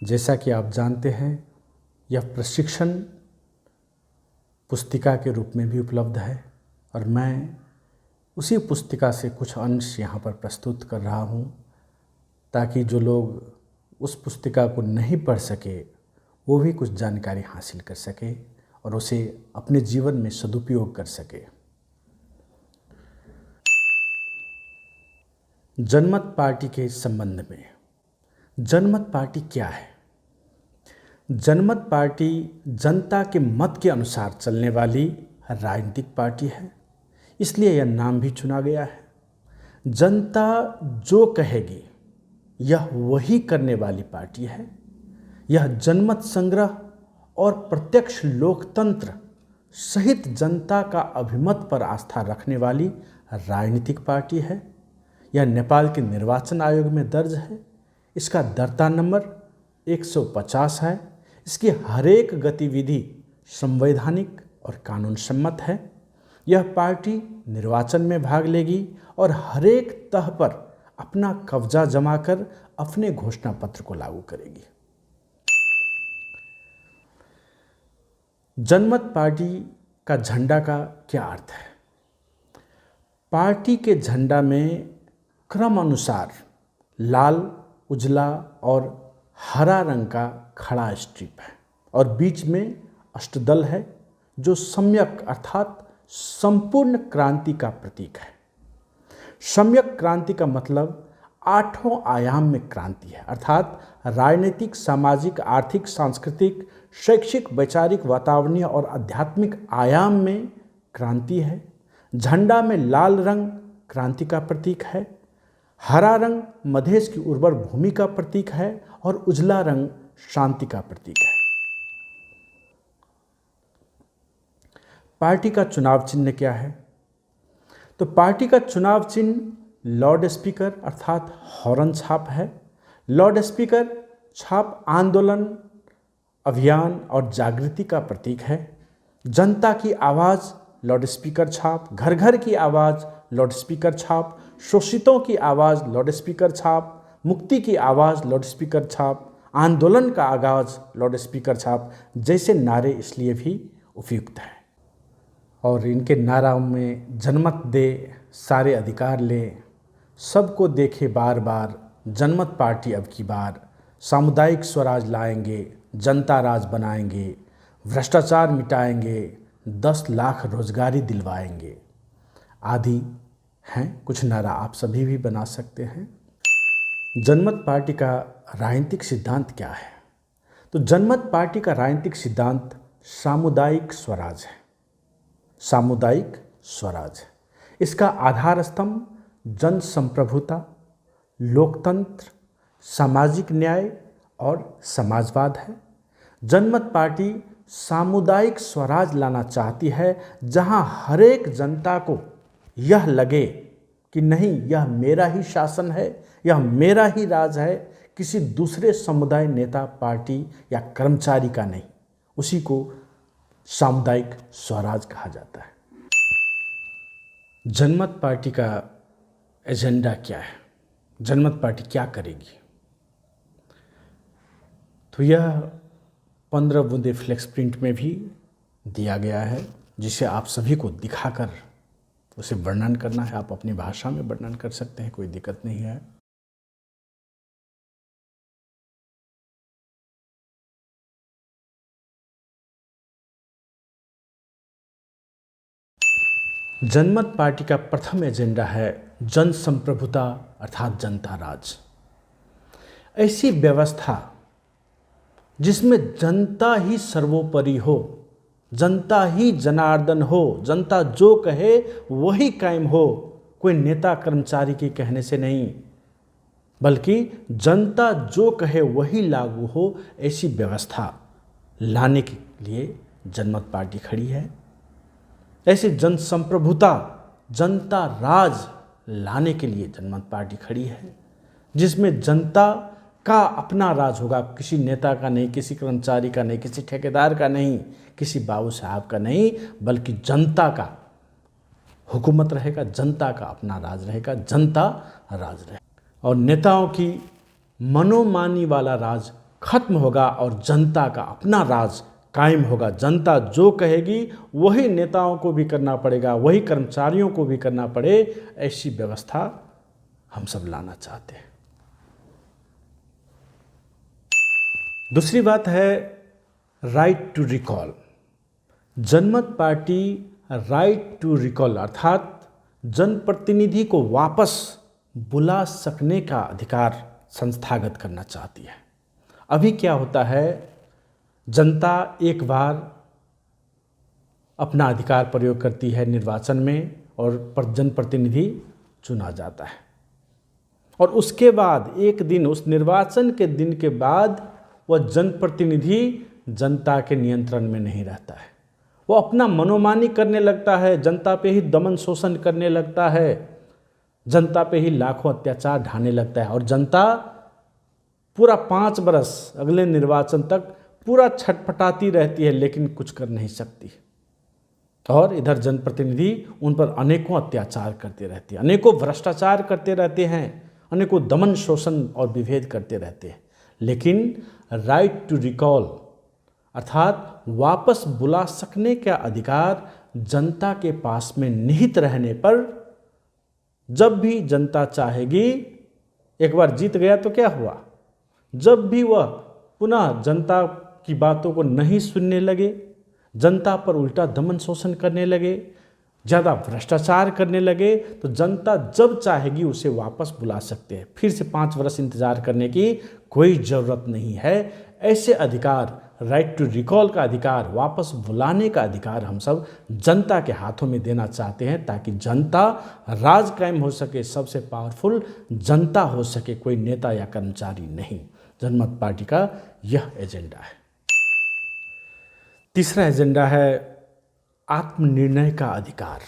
जैसा कि आप जानते हैं, यह प्रशिक्षण पुस्तिका के रूप में भी उपलब्ध है और मैं उसी पुस्तिका से कुछ अंश यहाँ पर प्रस्तुत कर रहा हूँ ताकि जो लोग उस पुस्तिका को नहीं पढ़ सके वो भी कुछ जानकारी हासिल कर सके और उसे अपने जीवन में सदुपयोग कर सके। जनमत पार्टी के संबंध में, जनमत पार्टी क्या है? जनमत पार्टी जनता के मत के अनुसार चलने वाली राजनीतिक पार्टी है, इसलिए यह नाम भी चुना गया है। जनता जो कहेगी यह वही करने वाली पार्टी है। यह जनमत संग्रह और प्रत्यक्ष लोकतंत्र सहित जनता का अभिमत पर आस्था रखने वाली राजनीतिक पार्टी है। यह नेपाल के निर्वाचन आयोग में दर्ज है। इसका दर्ता नंबर 150 है। इसकी हरेक गतिविधि संवैधानिक और कानून सम्मत है। यह पार्टी निर्वाचन में भाग लेगी और हरेक तह पर अपना कब्जा जमाकर अपने घोषणा पत्र को लागू करेगी। जनमत पार्टी का झंडा का क्या अर्थ है? पार्टी के झंडा में क्रम अनुसार लाल, उजला और हरा रंग का खड़ा स्ट्रिप है और बीच में अष्टदल है जो सम्यक अर्थात संपूर्ण क्रांति का प्रतीक है। सम्यक क्रांति का मतलब 8 आयाम में क्रांति है, अर्थात राजनीतिक, सामाजिक, आर्थिक, सांस्कृतिक, शैक्षिक, वैचारिक, वातावरणीय और आध्यात्मिक आयाम में क्रांति है। झंडा में लाल रंग क्रांति का प्रतीक है, हरा रंग मधेश की उर्वर भूमि का प्रतीक है और उजला रंग शांति का प्रतीक है। पार्टी का चुनाव चिन्ह क्या है? तो पार्टी का चुनाव चिन्ह लाउड स्पीकर अर्थात हॉर्न छाप है। लाउड स्पीकर छाप आंदोलन, अभियान और जागृति का प्रतीक है। जनता की आवाज़ लाउड स्पीकर छाप, घर घर की आवाज़ लाउड स्पीकर छाप, शोषितों की आवाज़ लाउड स्पीकर छाप, मुक्ति की आवाज़ लाउड स्पीकर छाप, आंदोलन का आगाज़ लाउड स्पीकर छाप जैसे नारे इसलिए भी उपयुक्त हैं। और इनके नारों में जनमत दे, सारे अधिकार ले, सबको देखे बार बार, जनमत पार्टी अब की बार, सामुदायिक स्वराज लाएंगे, जनता राज बनाएंगे, भ्रष्टाचार मिटाएंगे, 10 लाख रोजगारी दिलवाएंगे आदि हैं कुछ नारा आप सभी भी बना सकते हैं। जनमत पार्टी का राजनीतिक सिद्धांत क्या है? तो जनमत पार्टी का राजनीतिक सिद्धांत सामुदायिक स्वराज है। सामुदायिक स्वराज, इसका आधार स्तंभ जन संप्रभुता, लोकतंत्र, सामाजिक न्याय और समाजवाद है। जनमत पार्टी सामुदायिक स्वराज लाना चाहती है जहां हरेक जनता को यह लगे कि नहीं, यह मेरा ही शासन है, यह मेरा ही राज है, किसी दूसरे समुदाय, नेता, पार्टी या कर्मचारी का नहीं। उसी को सामुदायिक स्वराज कहा जाता है। जनमत पार्टी का एजेंडा क्या है? जनमत पार्टी क्या करेगी? तो यह 15 बूंदे फ्लेक्स प्रिंट में भी दिया गया है जिसे आप सभी को दिखाकर उसे वर्णन करना है। आप अपनी भाषा में वर्णन कर सकते हैं, कोई दिक्कत नहीं है। जनमत पार्टी का प्रथम एजेंडा है जन संप्रभुता अर्थात जनता राज। ऐसी व्यवस्था जिसमें जनता ही सर्वोपरि हो, जनता ही जनार्दन हो, जनता जो कहे वही कायम हो, कोई नेता कर्मचारी के कहने से नहीं, बल्कि जनता जो कहे वही लागू हो, ऐसी व्यवस्था लाने के लिए जनमत पार्टी खड़ी है। ऐसे जन संप्रभुता, जनता राज लाने के लिए जनमत पार्टी खड़ी है, जिसमें जनता का अपना राज होगा, किसी नेता का नहीं, किसी कर्मचारी का नहीं, किसी ठेकेदार का नहीं, किसी बाबू साहब का नहीं, बल्कि जनता का हुकूमत रहेगा, जनता का अपना राज रहेगा, जनता राज रहेगा। और नेताओं की मनोमानी वाला राज खत्म होगा और जनता का अपना राज कायम होगा। जनता जो कहेगी वही नेताओं को भी करना पड़ेगा, वही कर्मचारियों को भी करना पड़े, ऐसी व्यवस्था हम सब लाना चाहते हैं। दूसरी बात है राइट टू रिकॉल। जनमत पार्टी राइट टू रिकॉल अर्थात जनप्रतिनिधि को वापस बुला सकने का अधिकार संस्थागत करना चाहती है। अभी क्या होता है, जनता एक बार अपना अधिकार प्रयोग करती है निर्वाचन में और जनप्रतिनिधि चुना जाता है, और उसके बाद एक दिन, उस निर्वाचन के दिन के बाद वह जनप्रतिनिधि जनता के नियंत्रण में नहीं रहता है। वो अपना मनोमानी करने लगता है, जनता पे ही दमन शोषण करने लगता है, जनता पे ही लाखों अत्याचार ढाने लगता है, और जनता पूरा 5 बरस अगले निर्वाचन तक पूरा छटपटाती रहती है लेकिन कुछ कर नहीं सकती। और इधर जनप्रतिनिधि उन पर अनेकों अत्याचार करते रहते हैं, अनेकों भ्रष्टाचार करते रहते हैं, अनेकों दमन शोषण और विभेद करते रहते हैं। लेकिन राइट टू रिकॉल अर्थात वापस बुला सकने का अधिकार जनता के पास में निहित रहने पर जब भी जनता चाहेगी, एक बार जीत गया तो क्या हुआ, जब भी वह पुनः जनता की बातों को नहीं सुनने लगे, जनता पर उल्टा दमन शोषण करने लगे, ज़्यादा भ्रष्टाचार करने लगे, तो जनता जब चाहेगी उसे वापस बुला सकते हैं। फिर से 5 वर्ष इंतजार करने की कोई ज़रूरत नहीं है। ऐसे अधिकार, राइट टू रिकॉल का अधिकार, वापस बुलाने का अधिकार हम सब जनता के हाथों में देना चाहते हैं, ताकि जनता राज कायम हो सके, सबसे पावरफुल जनता हो सके, कोई नेता या कर्मचारी नहीं। जनमत पार्टी का यह एजेंडा है। तीसरा एजेंडा है आत्मनिर्णय का अधिकार।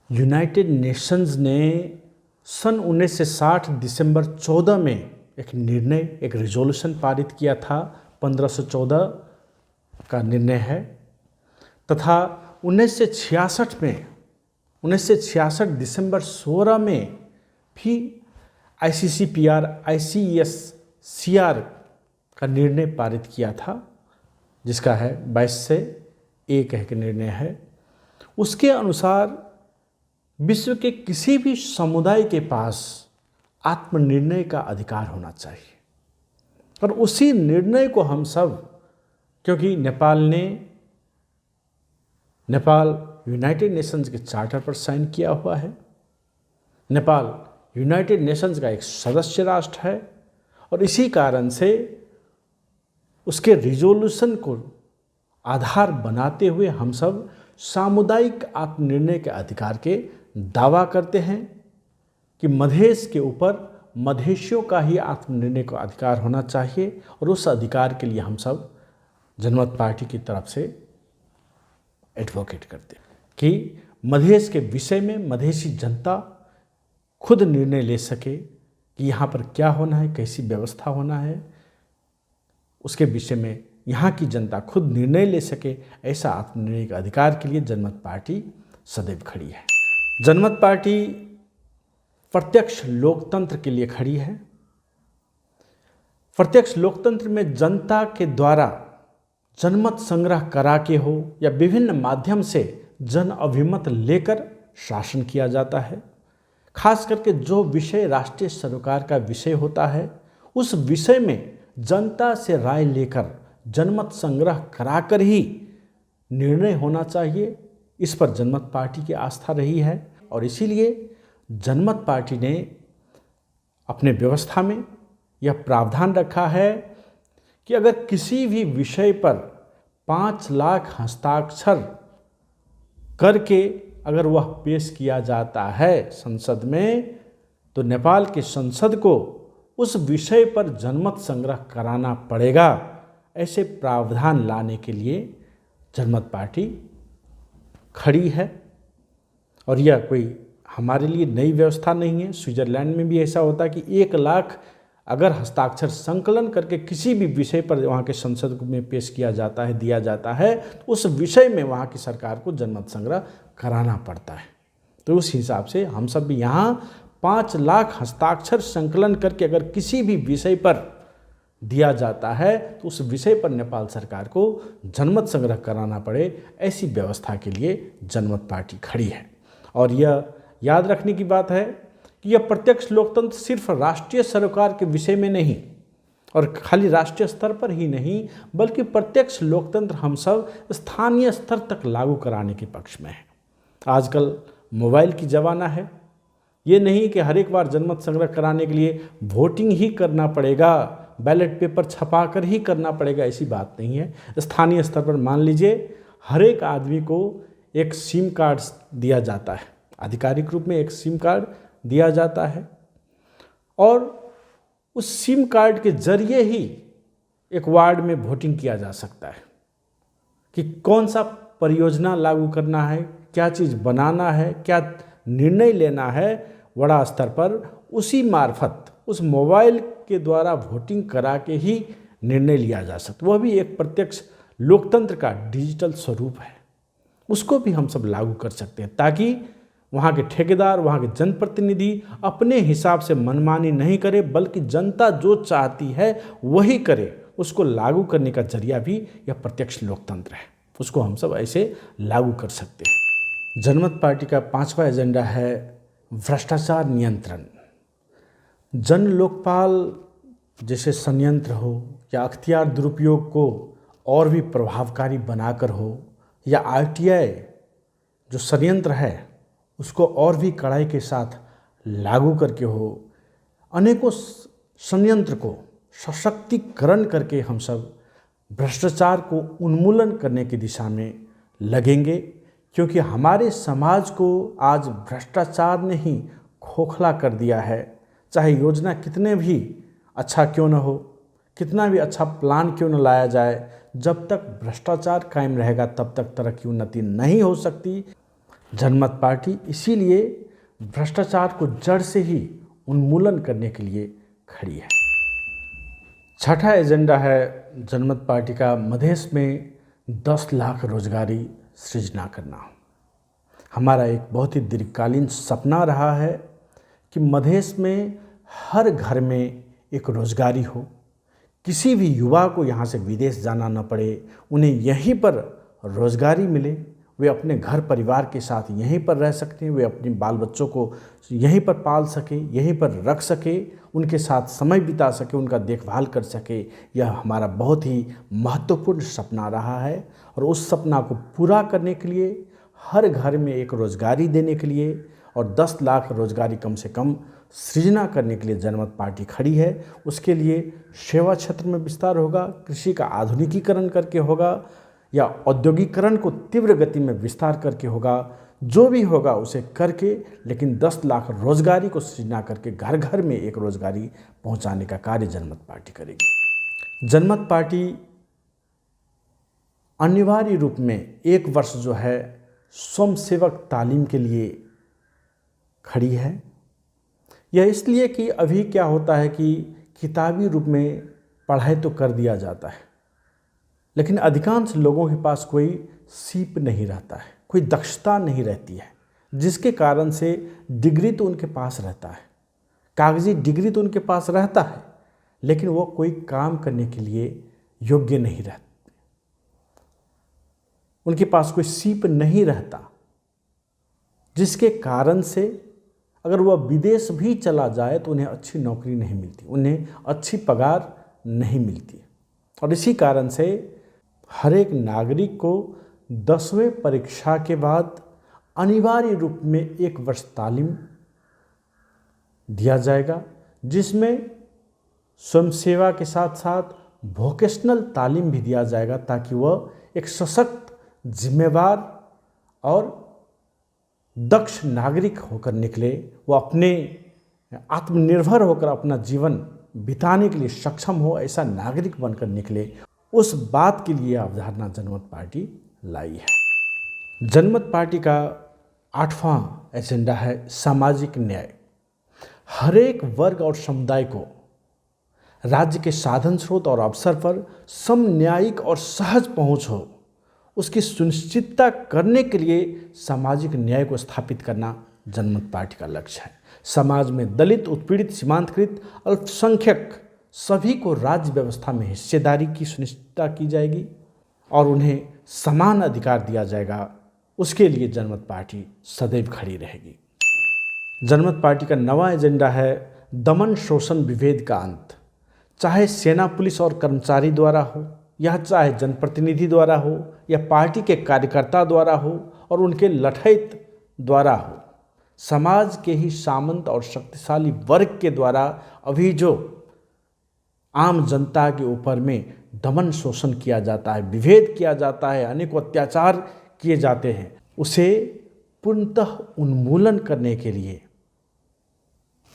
यूनाइटेड नेशंस ने सन 1960 दिसंबर 14 में एक निर्णय, एक रिजोल्यूशन पारित किया था, 1514 का निर्णय है, तथा 1966 दिसंबर 16 में भी ICCPR ICSCR का निर्णय पारित किया था, जिसका है 22 से 1 के निर्णय है। उसके अनुसार विश्व के किसी भी समुदाय के पास आत्मनिर्णय का अधिकार होना चाहिए, और उसी निर्णय को हम सब, क्योंकि नेपाल यूनाइटेड नेशंस के चार्टर पर साइन किया हुआ है, नेपाल यूनाइटेड नेशंस का एक सदस्य राष्ट्र है, और इसी कारण से उसके रिजोल्यूशन को आधार बनाते हुए हम सब सामुदायिक आत्मनिर्णय के अधिकार के दावा करते हैं कि मधेश के ऊपर मधेशियों का ही आत्मनिर्णय का अधिकार होना चाहिए, और उस अधिकार के लिए हम सब जनमत पार्टी की तरफ से एडवोकेट करते हैं कि मधेश के विषय में मधेशी जनता खुद निर्णय ले सके कि यहाँ पर क्या होना है, कैसी व्यवस्था होना है, उसके विषय में यहाँ की जनता खुद निर्णय ले सके। ऐसा आत्मनिर्णय के अधिकार के लिए जनमत पार्टी सदैव खड़ी है। जनमत पार्टी प्रत्यक्ष लोकतंत्र के लिए खड़ी है। प्रत्यक्ष लोकतंत्र में जनता के द्वारा जनमत संग्रह करा के हो या विभिन्न माध्यम से जन अभिमत लेकर शासन किया जाता है। खास करके जो विषय राष्ट्रीय सरोकार का विषय होता है, उस विषय में जनता से राय लेकर जनमत संग्रह कराकर ही निर्णय होना चाहिए। इस पर जनमत पार्टी की आस्था रही है, और इसीलिए जनमत पार्टी ने अपने व्यवस्था में यह प्रावधान रखा है कि अगर किसी भी विषय पर 5 लाख हस्ताक्षर करके अगर वह पेश किया जाता है संसद में, तो नेपाल की संसद को उस विषय पर जनमत संग्रह कराना पड़ेगा। ऐसे प्रावधान लाने के लिए जनमत पार्टी खड़ी है, और यह कोई हमारे लिए नई व्यवस्था नहीं है। स्विट्जरलैंड में भी ऐसा होता है कि 1 लाख अगर हस्ताक्षर संकलन करके किसी भी विषय पर वहाँ के संसद में पेश किया जाता है, दिया जाता है, तो उस विषय में वहाँ की सरकार को जनमत संग्रह कराना पड़ता है। तो उस हिसाब से हम सब भी यहाँ 5 लाख हस्ताक्षर संकलन करके अगर किसी भी विषय पर दिया जाता है तो उस विषय पर नेपाल सरकार को जनमत संग्रह कराना पड़े, ऐसी व्यवस्था के लिए जनमत पार्टी खड़ी है। और यह याद रखने की बात है कि यह प्रत्यक्ष लोकतंत्र सिर्फ राष्ट्रीय सरोकार के विषय में नहीं और खाली राष्ट्रीय स्तर पर ही नहीं, बल्कि प्रत्यक्ष लोकतंत्र हम सब स्थानीय स्तर तक लागू कराने के पक्ष में है। आजकल मोबाइल की ज़माना है, ये नहीं कि हर एक बार जनमत संग्रह कराने के लिए वोटिंग ही करना पड़ेगा, बैलेट पेपर छपा कर ही करना पड़ेगा, ऐसी बात नहीं है। स्थानीय स्तर पर मान लीजिए हर एक आदमी को एक सिम कार्ड दिया जाता है, आधिकारिक रूप में एक सिम कार्ड दिया जाता है और उस सिम कार्ड के जरिए ही एक वार्ड में वोटिंग किया जा सकता है कि कौन सा परियोजना लागू करना है, क्या चीज़ बनाना है, क्या निर्णय लेना है बड़ा स्तर पर। उसी मार्फत उस मोबाइल के द्वारा वोटिंग करा के ही निर्णय लिया जा सकता है। वह भी एक प्रत्यक्ष लोकतंत्र का डिजिटल स्वरूप है, उसको भी हम सब लागू कर सकते हैं ताकि वहाँ के ठेकेदार, वहाँ के जनप्रतिनिधि अपने हिसाब से मनमानी नहीं करे, बल्कि जनता जो चाहती है वही करे। उसको लागू करने का जरिया भी यह प्रत्यक्ष लोकतंत्र है, उसको हम सब ऐसे लागू कर सकते हैं। जनमत पार्टी का 5वां एजेंडा है भ्रष्टाचार नियंत्रण। जन लोकपाल जैसे संयंत्र हो या अख्तियार दुरुपयोग को और भी प्रभावकारी बनाकर हो, या आरटीआई जो संयंत्र है उसको और भी कड़ाई के साथ लागू करके हो, अनेकों संयंत्र को सशक्तिकरण करके हम सब भ्रष्टाचार को उन्मूलन करने की दिशा में लगेंगे, क्योंकि हमारे समाज को आज भ्रष्टाचार ने ही खोखला कर दिया है। चाहे योजना कितने भी अच्छा क्यों न हो, कितना भी अच्छा प्लान क्यों न लाया जाए, जब तक भ्रष्टाचार कायम रहेगा तब तक तरक्की उन्नति नहीं हो सकती। जनमत पार्टी इसीलिए भ्रष्टाचार को जड़ से ही उन्मूलन करने के लिए खड़ी है। 6ठा एजेंडा है जनमत पार्टी का मधेश में 10 लाख रोजगारी सृजना करना। हमारा एक बहुत ही दीर्घकालीन सपना रहा है कि मधेश में हर घर में एक रोजगारी हो, किसी भी युवा को यहाँ से विदेश जाना न पड़े, उन्हें यहीं पर रोजगारी मिले, वे अपने घर परिवार के साथ यहीं पर रह सकते हैं, वे अपने बाल बच्चों को यहीं पर पाल सके, यहीं पर रख सके, उनके साथ समय बिता सके, उनका देखभाल कर सके। यह हमारा बहुत ही महत्वपूर्ण सपना रहा है और उस सपना को पूरा करने के लिए, हर घर में एक रोजगारी देने के लिए और 10 लाख रोजगारी कम से कम सृजना करने के लिए जनमत पार्टी खड़ी है। उसके लिए सेवा क्षेत्र में विस्तार होगा, कृषि का आधुनिकीकरण करके होगा या औद्योगिकरण को तीव्र गति में विस्तार करके होगा, जो भी होगा उसे करके, लेकिन 10 लाख रोजगारी को सृजना करके घर घर में एक रोजगारी पहुंचाने का कार्य जनमत पार्टी करेगी। जनमत पार्टी अनिवार्य रूप में 1 वर्ष जो है स्वयंसेवक तालीम के लिए खड़ी है। यह इसलिए कि अभी क्या होता है कि किताबी रूप में पढ़ाई तो कर दिया जाता है, लेकिन अधिकांश लोगों के पास कोई सीप नहीं रहता है, कोई दक्षता नहीं रहती है, जिसके कारण से डिग्री तो उनके पास रहता है, कागजी डिग्री तो उनके पास रहता है, लेकिन वो कोई काम करने के लिए योग्य नहीं रहते, उनके पास कोई सीप नहीं रहता, जिसके कारण से अगर वह विदेश भी चला जाए तो उन्हें अच्छी नौकरी नहीं मिलती, उन्हें अच्छी पगार नहीं मिलती। और इसी कारण से हर एक नागरिक को 10वीं परीक्षा के बाद अनिवार्य रूप में 1 वर्ष तालीम दिया जाएगा, जिसमें स्वयंसेवा के साथ साथ वोकेशनल तालीम भी दिया जाएगा, ताकि वह एक सशक्त, जिम्मेवार और दक्ष नागरिक होकर निकले, वो अपने आत्मनिर्भर होकर अपना जीवन बिताने के लिए सक्षम हो, ऐसा नागरिक बनकर निकले। उस बात के लिए अवधारणा जनमत पार्टी लाई है। जनमत पार्टी का 8वां एजेंडा है सामाजिक न्याय। हर एक वर्ग और समुदाय को राज्य के साधन स्रोत और अवसर पर समन्यायिक और सहज पहुंच हो, उसकी सुनिश्चितता करने के लिए सामाजिक न्याय को स्थापित करना जनमत पार्टी का लक्ष्य है। समाज में दलित, उत्पीड़ित, सीमांतकृत, अल्पसंख्यक सभी को राज्य व्यवस्था में हिस्सेदारी की सुनिश्चितता की जाएगी और उन्हें समान अधिकार दिया जाएगा। उसके लिए जनमत पार्टी सदैव खड़ी रहेगी। जनमत पार्टी का नवा एजेंडा है दमन शोषण विभेद का अंत। चाहे सेना पुलिस और कर्मचारी द्वारा हो, या चाहे जनप्रतिनिधि द्वारा हो, या पार्टी के कार्यकर्ता द्वारा हो और उनके लठैत द्वारा हो, समाज के ही सामंत और शक्तिशाली वर्ग के द्वारा अभी जो आम जनता के ऊपर में दमन शोषण किया जाता है, विभेद किया जाता है, अनेकों अत्याचार किए जाते हैं, उसे पूर्णतः उन्मूलन करने के लिए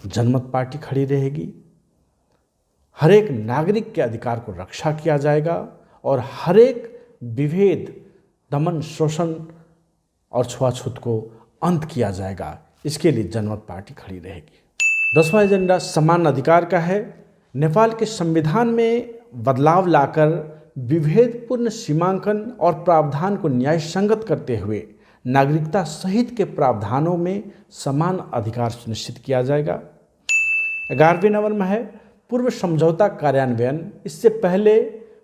जनमत पार्टी खड़ी रहेगी। हर एक नागरिक के अधिकार को रक्षा किया जाएगा और हर एक विभेद, दमन, शोषण और छुआछूत को अंत किया जाएगा। इसके लिए जनमत पार्टी खड़ी रहेगी। 10वां एजेंडा समान अधिकार का है। नेपाल के संविधान में बदलाव लाकर विभेदपूर्ण सीमांकन और प्रावधान को न्यायसंगत करते हुए नागरिकता सहित के प्रावधानों में समान अधिकार सुनिश्चित किया जाएगा। 11वें नंबर में है पूर्व समझौता कार्यान्वयन। इससे पहले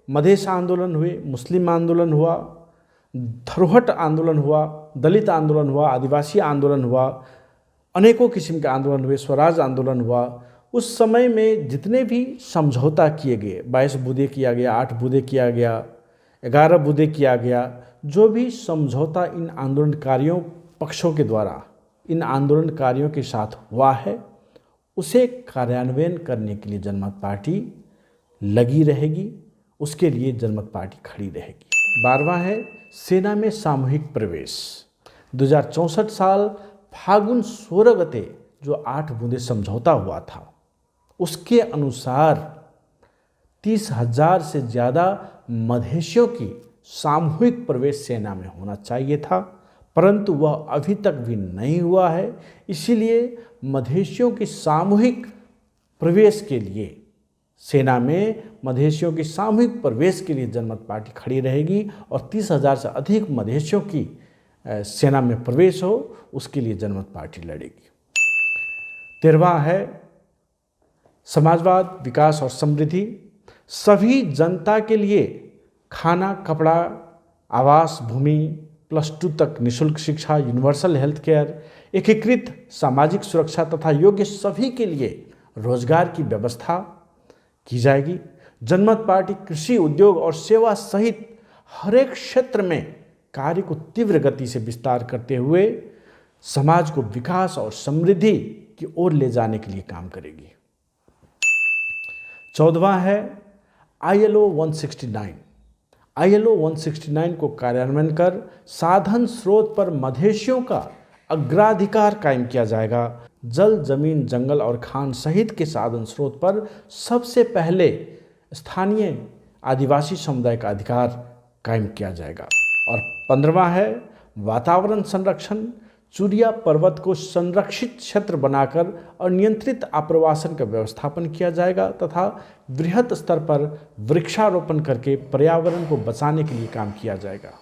मधेश आंदोलन हुए, मुस्लिम आंदोलन हुआ, धरोहट आंदोलन हुआ, दलित आंदोलन हुआ, आदिवासी आंदोलन हुआ, अनेकों किस्म के आंदोलन हुए, स्वराज आंदोलन हुआ। उस समय में जितने भी समझौता किए गए, 22 बूँदें किया गया, 8 बूँदें किया गया, 11 बूँदें किया गया, जो भी समझौता इन आंदोलनकारियों पक्षों के द्वारा इन आंदोलनकारियों के साथ हुआ है, उसे कार्यान्वयन करने के लिए जनमत पार्टी लगी रहेगी। उसके लिए जनमत पार्टी खड़ी रहेगी। 12वां है सेना में सामूहिक प्रवेश। 2064 साल फागुन 16 गते जो 8 बूँदें समझौता हुआ था, उसके अनुसार 30,000 से ज़्यादा मधेशियों की सामूहिक प्रवेश सेना में होना चाहिए था, परंतु वह अभी तक भी नहीं हुआ है। इसीलिए मधेशियों की सामूहिक प्रवेश के लिए, सेना में मधेशियों की सामूहिक प्रवेश के लिए जनमत पार्टी खड़ी रहेगी और 30,000 से अधिक मधेशियों की सेना में प्रवेश हो, उसके लिए जनमत पार्टी लड़ेगी। 13वां है समाजवाद, विकास और समृद्धि। सभी जनता के लिए खाना, कपड़ा, आवास, भूमि, +2 तक निःशुल्क शिक्षा, यूनिवर्सल हेल्थ केयर, एकीकृत सामाजिक सुरक्षा तथा योग्य सभी के लिए रोजगार की व्यवस्था की जाएगी। जनमत पार्टी कृषि, उद्योग और सेवा सहित हर एक क्षेत्र में कार्य को तीव्र गति से विस्तार करते हुए समाज को विकास और समृद्धि की ओर ले जाने के लिए काम करेगी। 14वां है ILO 169। ILO 169 को कार्यान्वयन कर साधन स्रोत पर मधेशियों का अग्राधिकार कायम किया जाएगा। जल, जमीन, जंगल और खान सहित के साधन स्रोत पर सबसे पहले स्थानीय आदिवासी समुदाय का अधिकार कायम किया जाएगा। और 15वां है वातावरण संरक्षण। चूरिया पर्वत को संरक्षित क्षेत्र बनाकर और नियंत्रित आप्रवासन का व्यवस्थापन किया जाएगा तथा बृहत स्तर पर वृक्षारोपण करके पर्यावरण को बचाने के लिए काम किया जाएगा।